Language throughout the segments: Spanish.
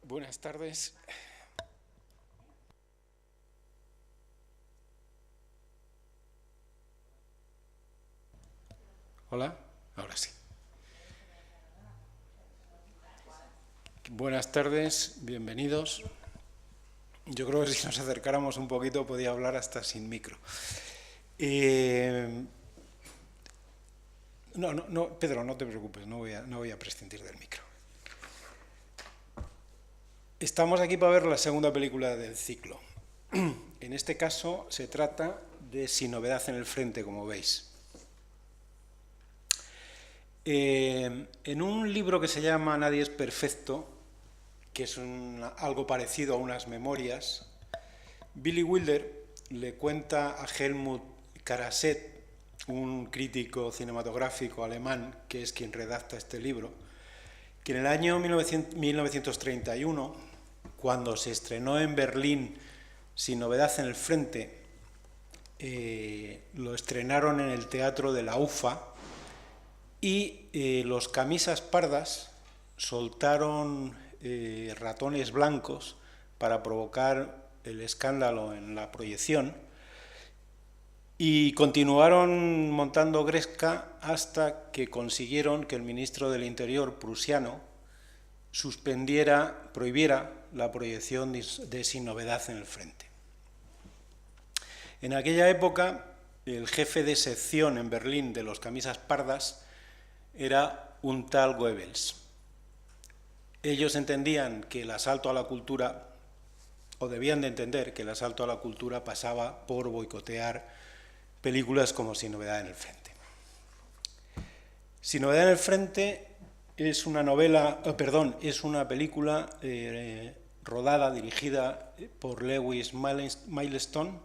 Buenas tardes. Hola, ahora sí. Buenas tardes, bienvenidos. Yo creo que si nos acercáramos un poquito podía hablar hasta sin micro. No, Pedro, no te preocupes, no voy a prescindir del micro. Estamos aquí para ver la segunda película del ciclo. En este caso se trata de Sin novedad en el frente, como veis. En un libro que se llama Nadie es perfecto, que es algo parecido a unas memorias, Billy Wilder le cuenta a Helmut Karasek, un crítico cinematográfico alemán, que es quien redacta este libro, que en el año 1931, cuando se estrenó en Berlín Sin novedad en el frente, lo estrenaron en el Teatro de la UFA y los camisas pardas soltaron ratones blancos para provocar el escándalo en la proyección y continuaron montando gresca hasta que consiguieron que el ministro del Interior prusiano prohibiera la proyección de Sin novedad en el frente. En aquella época, el jefe de sección en Berlín de los camisas pardas era un tal Goebbels. Ellos entendían que el asalto a la cultura, o debían de entender que el asalto a la cultura pasaba por boicotear películas como Sin novedad en el frente. Sin novedad en el frente es una película rodada, dirigida por Lewis Milestone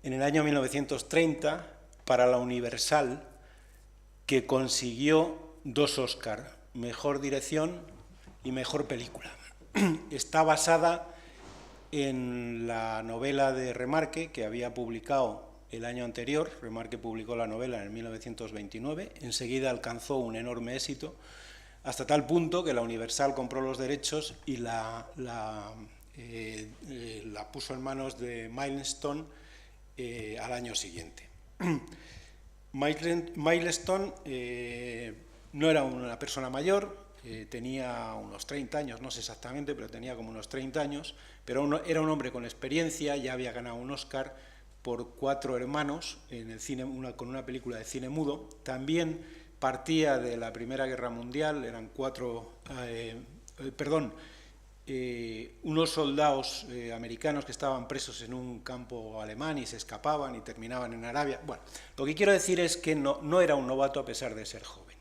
en el año 1930 para la Universal, que consiguió 2 Oscar, Mejor Dirección y Mejor Película. Está basada en la novela de Remarque, que había publicado el año anterior. Remarque publicó la novela en 1929, enseguida alcanzó un enorme éxito, hasta tal punto que la Universal compró los derechos y la puso en manos de Milestone al año siguiente. Milestone no era una persona mayor, tenía unos 30 años, no sé exactamente, pero tenía como unos 30 años, pero era un hombre con experiencia, ya había ganado un Oscar por 4 hermanos en el cine, con una película de cine mudo. También partía de la Primera Guerra Mundial, eran unos soldados americanos que estaban presos en un campo alemán y se escapaban y terminaban en Arabia. Bueno, lo que quiero decir es que no era un novato a pesar de ser joven.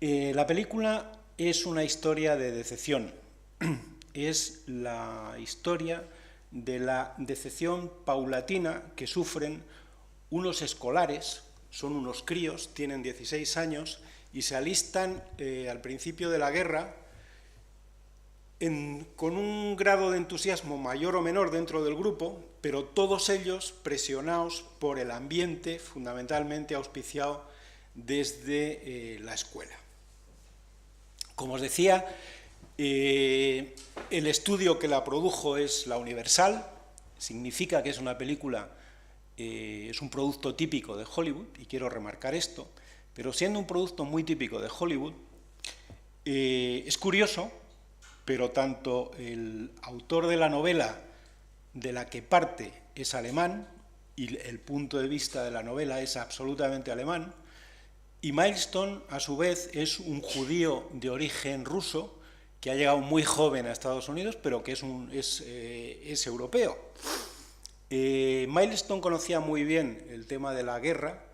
La película es una historia de decepción. Es la historia de la decepción paulatina que sufren unos escolares, son unos críos, tienen 16 años y se alistan al principio de la guerra con un grado de entusiasmo mayor o menor dentro del grupo, pero todos ellos presionados por el ambiente fundamentalmente auspiciado desde la escuela. Como os decía, el estudio que la produjo es la Universal, significa que es una película, es un producto típico de Hollywood, y quiero remarcar esto, pero siendo un producto muy típico de Hollywood, es curioso, pero tanto el autor de la novela de la que parte es alemán, y el punto de vista de la novela es absolutamente alemán, y Milestone, a su vez, es un judío de origen ruso que ha llegado muy joven a Estados Unidos, pero que es europeo. Milestone conocía muy bien el tema de la guerra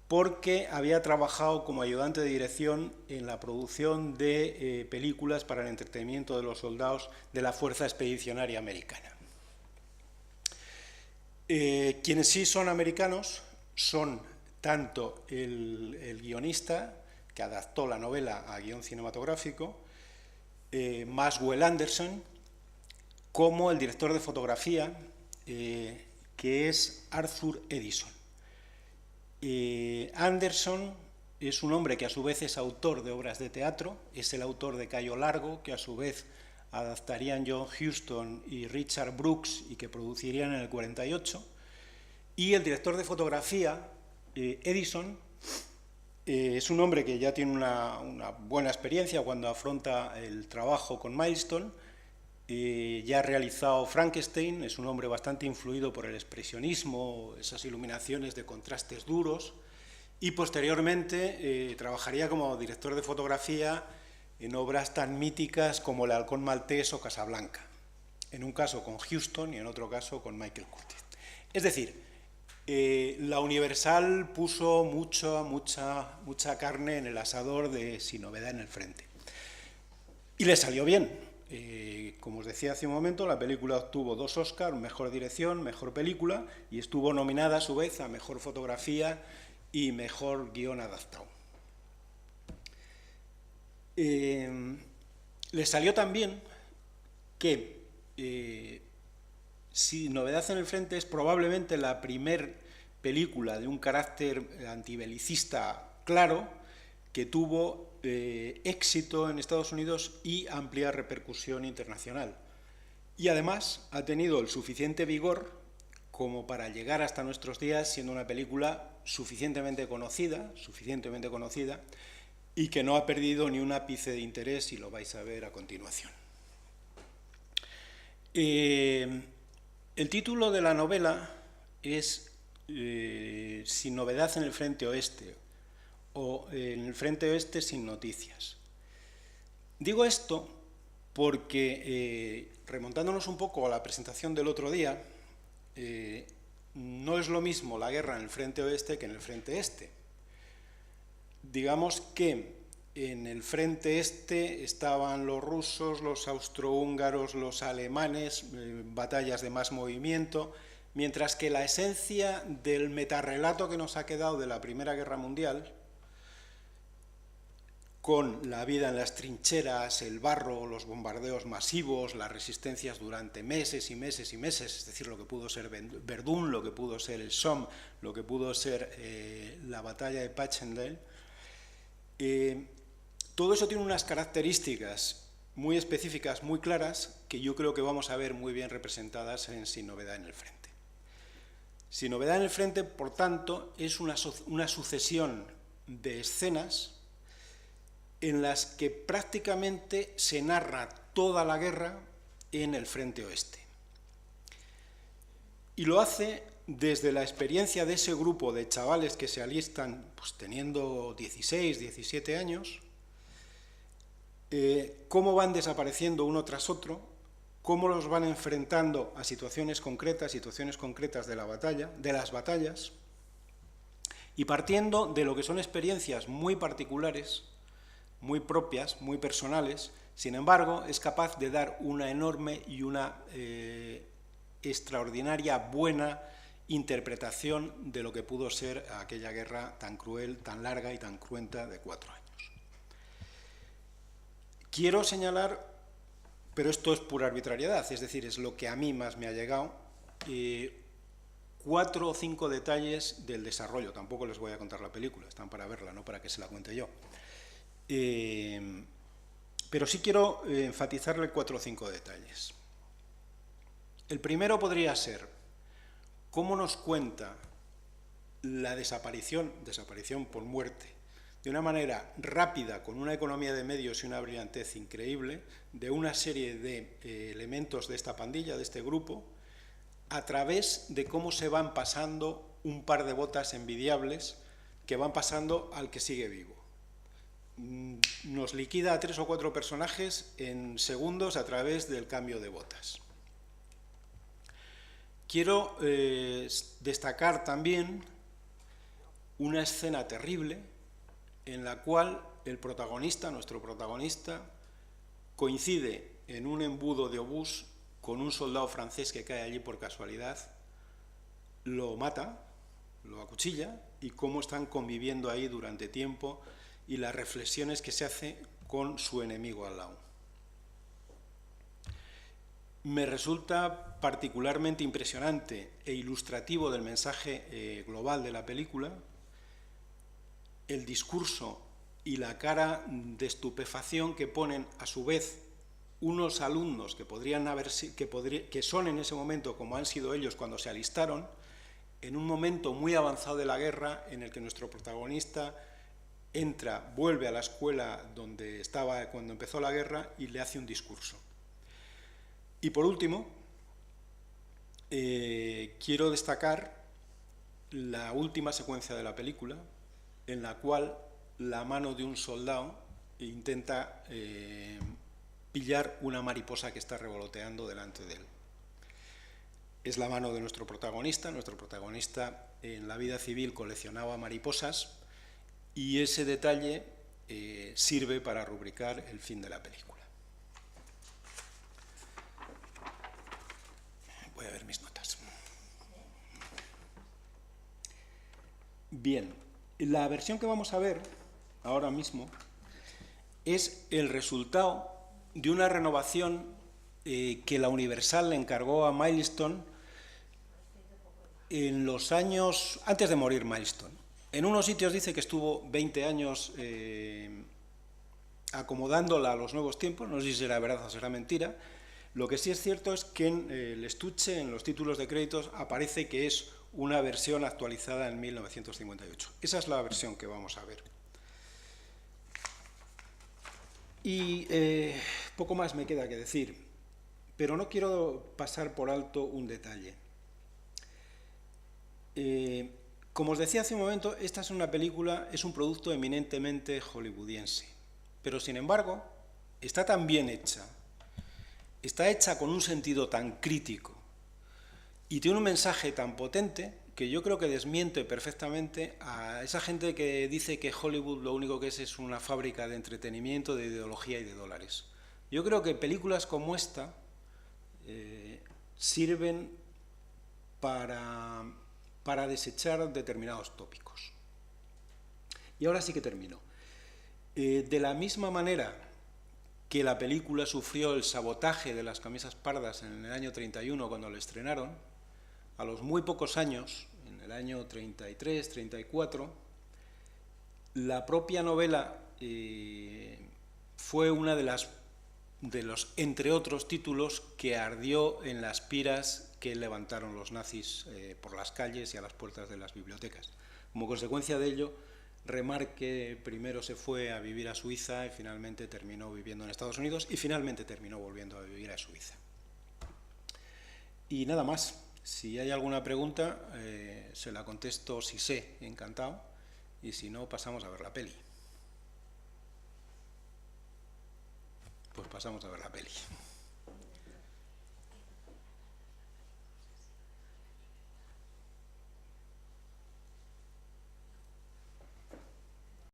porque había trabajado como ayudante de dirección en la producción de películas para el entretenimiento de los soldados de la Fuerza Expedicionaria Americana. Quienes sí son americanos son tanto el guionista, que adaptó la novela a guión cinematográfico, Maxwell Anderson, como el director de fotografía, que es Arthur Edison. Anderson es un hombre que a su vez es autor de obras de teatro, es el autor de Cayo Largo, que a su vez adaptarían John Huston y Richard Brooks y que producirían en el 48, y el director de fotografía, Edison, es un hombre que ya tiene una buena experiencia cuando afronta el trabajo con Milestone, ya ha realizado Frankenstein, es un hombre bastante influido por el expresionismo, esas iluminaciones de contrastes duros, y posteriormente trabajaría como director de fotografía en obras tan míticas como El halcón maltés o Casablanca, en un caso con Huston y en otro caso con Michael Curtiz. Es decir, la Universal puso mucha carne en el asador de Sin novedad en el frente. Y le salió bien. Como os decía hace un momento, la película obtuvo 2 Oscars, Mejor Dirección, Mejor Película, y estuvo nominada a su vez a Mejor Fotografía y Mejor Guión Adaptado. Le salió también que Sin novedad en el frente es probablemente la primer película de un carácter antibelicista claro que tuvo éxito en Estados Unidos y amplia repercusión internacional. Y además ha tenido el suficiente vigor como para llegar hasta nuestros días siendo una película suficientemente conocida y que no ha perdido ni un ápice de interés, y lo vais a ver a continuación. El título de la novela es Sin novedad en el frente oeste, o En el frente oeste sin noticias. Digo esto porque, remontándonos un poco a la presentación del otro día, no es lo mismo la guerra en el frente oeste que en el frente este. Digamos que en el frente este estaban los rusos, los austrohúngaros, los alemanes, batallas de más movimiento, mientras que la esencia del metarrelato que nos ha quedado de la Primera Guerra Mundial, con la vida en las trincheras, el barro, los bombardeos masivos, las resistencias durante meses y meses y meses, es decir, lo que pudo ser Verdún, lo que pudo ser el Somme, lo que pudo ser la batalla de Passchendaele, todo eso tiene unas características muy específicas, muy claras, que yo creo que vamos a ver muy bien representadas en Sin novedad en el frente. Sin novedad en el frente, por tanto, es una sucesión de escenas en las que prácticamente se narra toda la guerra en el frente oeste. Y lo hace desde la experiencia de ese grupo de chavales que se alistan pues, teniendo 16, 17 años, cómo van desapareciendo uno tras otro, cómo los van enfrentando a situaciones concretas de la batalla, de las batallas, y partiendo de lo que son experiencias muy particulares, muy propias, muy personales, sin embargo, es capaz de dar una enorme y una extraordinaria buena interpretación de lo que pudo ser aquella guerra tan cruel, tan larga y tan cruenta de 4 años. Quiero señalar, pero esto es pura arbitrariedad, es decir, es lo que a mí más me ha llegado, 4 o 5 detalles del desarrollo. Tampoco les voy a contar la película, están para verla, no para que se la cuente yo. Pero sí quiero enfatizarle 4 o 5 detalles. El primero podría ser cómo nos cuenta la desaparición por muerte, de una manera rápida, con una economía de medios y una brillantez increíble, de una serie de elementos de esta pandilla, de este grupo, a través de cómo se van pasando un par de botas envidiables que van pasando al que sigue vivo. Nos liquida a 3 o 4 personajes en segundos a través del cambio de botas. Quiero destacar también una escena terrible en la cual el protagonista, nuestro protagonista, coincide en un embudo de obús con un soldado francés que cae allí por casualidad, lo mata, lo acuchilla, y cómo están conviviendo ahí durante tiempo y las reflexiones que se hace con su enemigo al lado. Me resulta particularmente impresionante e ilustrativo del mensaje global de la película el discurso y la cara de estupefacción que ponen a su vez unos alumnos que son en ese momento como han sido ellos cuando se alistaron, en un momento muy avanzado de la guerra en el que nuestro protagonista vuelve a la escuela donde estaba cuando empezó la guerra y le hace un discurso. Y por último, quiero destacar la última secuencia de la película, en la cual la mano de un soldado intenta pillar una mariposa que está revoloteando delante de él. Es la mano de nuestro protagonista. Nuestro protagonista en la vida civil coleccionaba mariposas y ese detalle sirve para rubricar el fin de la película. Voy a ver mis notas. Bien, la versión que vamos a ver ahora mismo es el resultado de una renovación que la Universal le encargó a Milestone en los años antes de morir Milestone. En unos sitios dice que estuvo 20 años acomodándola a los nuevos tiempos, no sé si será verdad o será mentira. Lo que sí es cierto es que en el estuche, en los títulos de créditos, aparece que es una versión actualizada en 1958. Esa es la versión que vamos a ver. Y poco más me queda que decir, pero no quiero pasar por alto un detalle. Como os decía hace un momento, esta es una película, es un producto eminentemente hollywoodiense, pero sin embargo está tan bien hecha, está hecha con un sentido tan crítico y tiene un mensaje tan potente que yo creo que desmiente perfectamente a esa gente que dice que Hollywood lo único que es una fábrica de entretenimiento, de ideología y de dólares. Yo creo que películas como esta sirven para desechar determinados tópicos. Y ahora sí que termino. De la misma manera que la película sufrió el sabotaje de las camisas pardas en el año 31 cuando la estrenaron, a los muy pocos años, en el año 33, 34, la propia novela fue una de los, entre otros títulos, que ardió en las piras que levantaron los nazis por las calles y a las puertas de las bibliotecas. Como consecuencia de ello, Remarque primero se fue a vivir a Suiza y finalmente terminó viviendo en Estados Unidos y finalmente terminó volviendo a vivir a Suiza. Y nada más. Si hay alguna pregunta, se la contesto si sé, encantado, y si no, pasamos a ver la peli. Pues pasamos a ver la peli.